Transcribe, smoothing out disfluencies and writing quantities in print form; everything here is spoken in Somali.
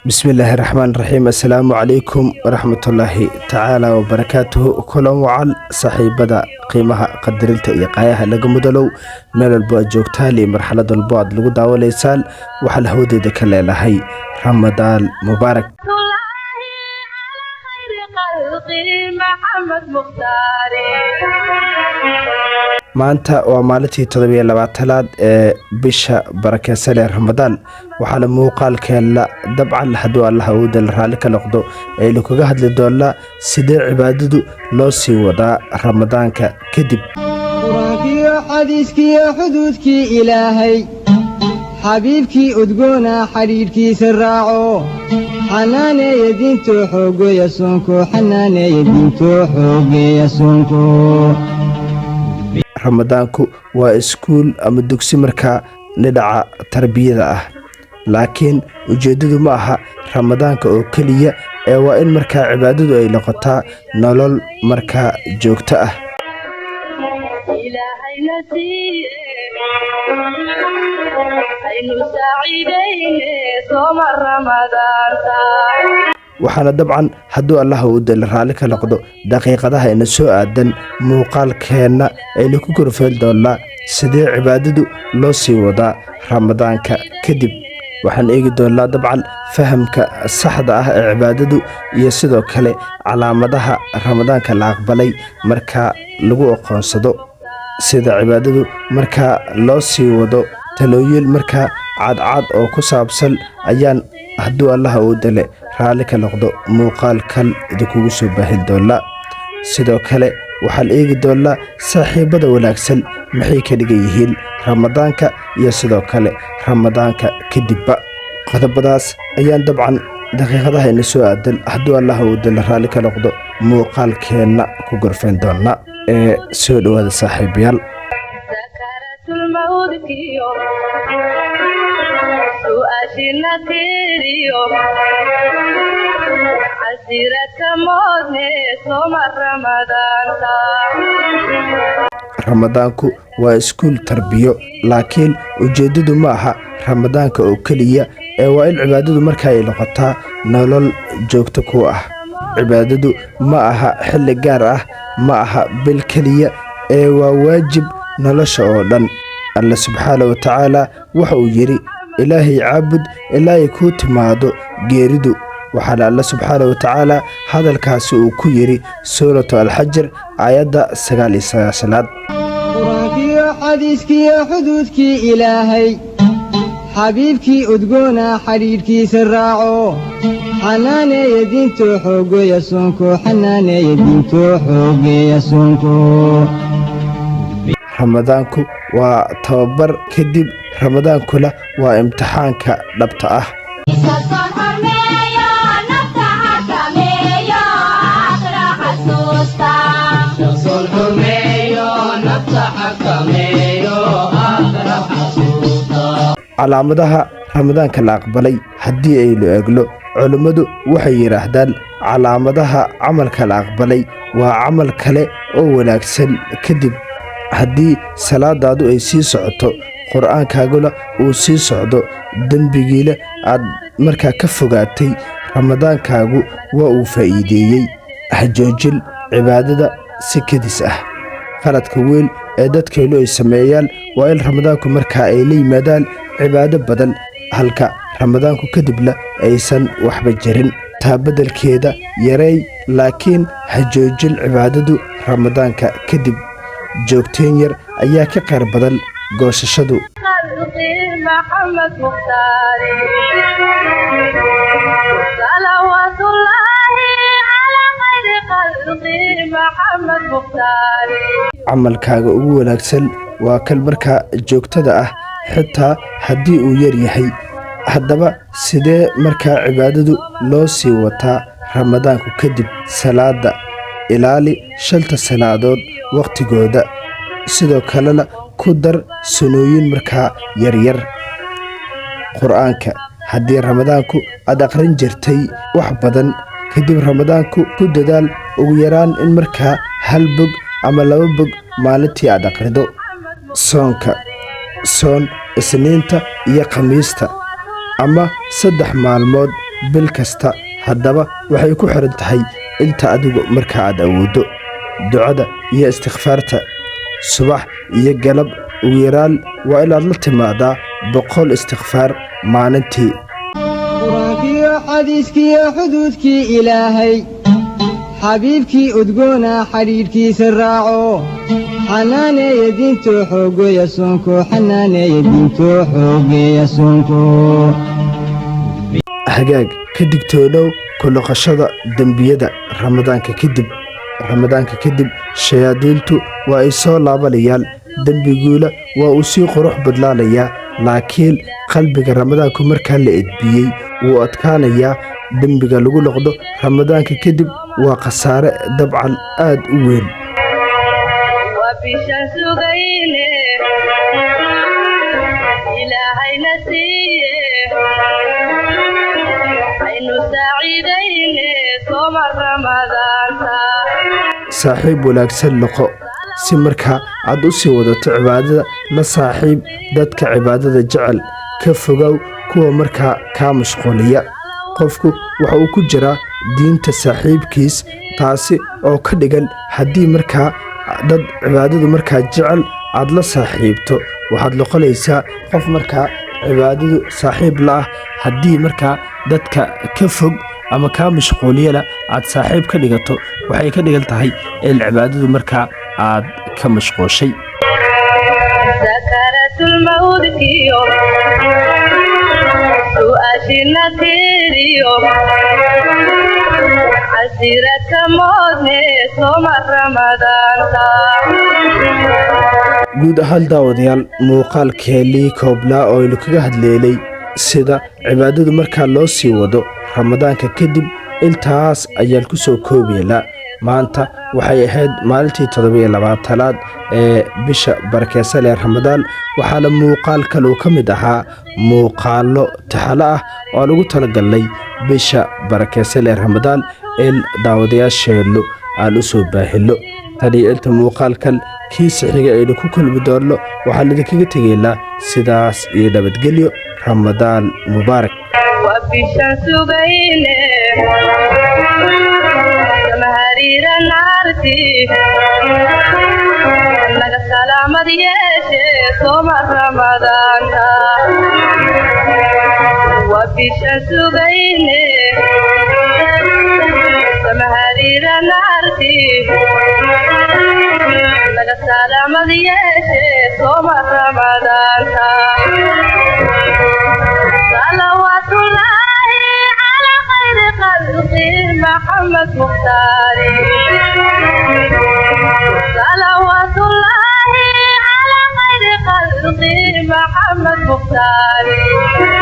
بسم الله الرحمن الرحيم. السلام عليكم ورحمة الله تعالى وبركاته. كلهم وعل صاحبة قيمها قدرلت إيقايها لقمدلو ميل البعد جوكتالي مرحلة البعد لقو داو ليسال وحل هودي دكالي لهي رمضان مبارك. maanta waa maalintii 17aad ee bisha barakeysan ee Ramadaan waxaa muuqaalkeena dabcan haduu Allah uu dal raali ka noqdo ee lagu hadli doona sidee cibaadadu loo sii wadaa Ramadaanka kadib. quraankiyo xadiiskiyo xuduudkii Ilaahay xabiibkii udgoona xariirkiisa raaco xanaaneeya diinto xoogeeya soonko xanaaneeya diinto xoogeeya soonko. Ramadaanku waa iskuul ama dugsi markaa dhinaca tarbiyada ah, laakiin ujeedadu ma aha Ramadaanka oo kaliya ee waa in markaa cibaadadu ay noqotaa nolol markaa joogto ah. waxaana dabcan haduu Allah uu dal raali ka noqdo daqiiqadaha in soo aadan muuqaalkeena ay ku korfeel doona sidee cibaadadu loo sii wadaa Ramadaanka kadib. waxaan eegi doonaa dabcan fahamka saxda ah ee cibaadadu iyo sidoo kale calaamadaha Ramadaanka la aqbalay marka lagu aqoonsado sida cibaadadu marka loo sii wado. talooyin marka cad oo ku saabsan ayaan haduu Allah uu dale raali ka noqdo muuqaalkan idinku soo baahin doona. sidoo kale waxaan eegi doonaa saaxiibada wanaagsan maxay ka dhigan yihiin Ramadaanka iyo sidoo kale Ramadaanka kadib. qodobadaas ayaan dabcan daqiiqadaha in soo aadan haduu Allah uu dal raali ka noqdo muuqaalkeena ku gorfeen doona ee soo dhawaada saaxiibayaal. Ramadaanku waa iskuul tarbiyo, laakiin ujeedadu ma aha Ramadaanka oo kaliya ee waa in cibaadadu markaa ay noqotaa nolol joogto ku ah. cibaadadu ma aha xilli gaar ah, ma aha bil kaliya ee waa waajib nolosha oo dhan. Allah subhanahu wa ta'ala waxa uu yiri ilaahay caabud ilaahay ku timaado geeridu. waxaana Allah subhanahu wa ta'ala hadalkaasi uu ku yiri suuratu al-Hajr aayada 9. quraankiyo xadiiskiyo xuduudkii Ilaahay xabiibkii udgoona xariirkiisa raaco xanaaneeya diinto xoogeeya soonko xanaaneeya diinto xoogeeya soonko. Ramadaanku waa tababar kadib Ramadaankuna waa imtixaanka dhabta ah. calaamadaha Ramadaanka la aqbalay hadii ay loo eegno culimadu waxay yiraahdaan calaamadaha camalka la aqbalay waa camal kale oo wanaagsan kadib. haddii salaadaadu ay sii socoto quraankaaguna uu sii socdo dambigiina aad markaa ka fogaatay Ramadaankaagu waa uu faa'iideeyay. hajoojin cibaadada si kadis ah. qaladka weyn ee dadkeenu ay sameeyaan waa in Ramadaanku markaa ay la yimaadaan cibaado badan halka Ramadaanku kadibna aysan waxba jirin. taa beddelkeeda yareey, laakiin hajoojin cibaadadu Ramadaanka kadib. joogteen yar ayaa ka qayr badan goosashadu. camalkaaga ugu wanaagsan waa kan markaa joogtada ah xitaa haddii uu yar yahay. haddaba sidee markaa cibaadadu loo sii wataa Ramadaanku kadib? salaada ilaali 5 salaadood waqtigooda, sidoo kalena ku dar sunooyin markaa yaryar. quraanka haddii Ramadaanku aad aqrin jirtay wax badan kadib Ramadaanku ku dadaal ugu yaraan in markaa 1 bog ama 2 bog maalintii aad aqrido. soonka isniinta iyo khamiista ama 3 maalmood bil kasta haddaba waxay ku xiran tahay inta adigu marka aad awooddo ducada iyo istikfaarta subax iyo galab ugu yaraan waa inaad la timaadaa 100 istikfaar maalintii qur-aankiyo xadiiskiyo xuduudkii ilaahay xabiibkii udgoona xidhiidhkiisa raaco xanaaneeya diintoo xoogeeya soonko xanaaneeya diintoo xoogeeya soonko hagaag ka digtoonow ku noqoshada dembiyada ramadaanka kadib shayaadiintu waa ay soo laabanayaan dembiguula waa uu sii qurux badlaanayaa laakiin qalbiga ramadaanku markaa la edbiyey wuu adkaanayaa dembiga lagu noqdo ramadaanka kadib waa khasaare dabcan aad u weyn saaxiib wanaagsan noqo si markaa aad u sii wadato cibaadada la saaxiib dadka cibaadada jecel ka fogow kuwa markaa kaa mashquuliya qofku waxa uu ku jiraa diinta saaxiibkiis taasi oo ka dhigan haddii markaa dad cibaadadu markaa jecel aad la saaxiibto waxaad noqonaysaa qof markaa cibaadadu saaxiib la ah haddii markaa dadka ka fog ama kaa mashquuliyana aad saaxiib ka dhigato waxay ka dhigan tahay in cibaadadu markaa aad ka mashquushay guud ahaan daawadayaal muuqaalkeelii kooblaa oo aynu kaga hadleelay sida cibaadadu markaa loo sii wado ramadaanka kadib intaas ayaan ku soo koobaynaa maanta waxay ahayd maalintii 17aad ee bisha barakeysan ee ramadaan waxaana muuqaal kale uu ka mid ahaa muuqaalo taxalo ah oo aan ugu talagalnay bisha barakeysan ee ramadaan in daawadayaasheennu aan u soo baahino tani inta muuqaalkan kiisa xiga aynu ku kulmi doonno waxaan idinkaga tegaynaa sidaas iyo nabadgelyo ramadaan mubaarak محمد مختاري صلوات الله على خير خلقه محمد مختاري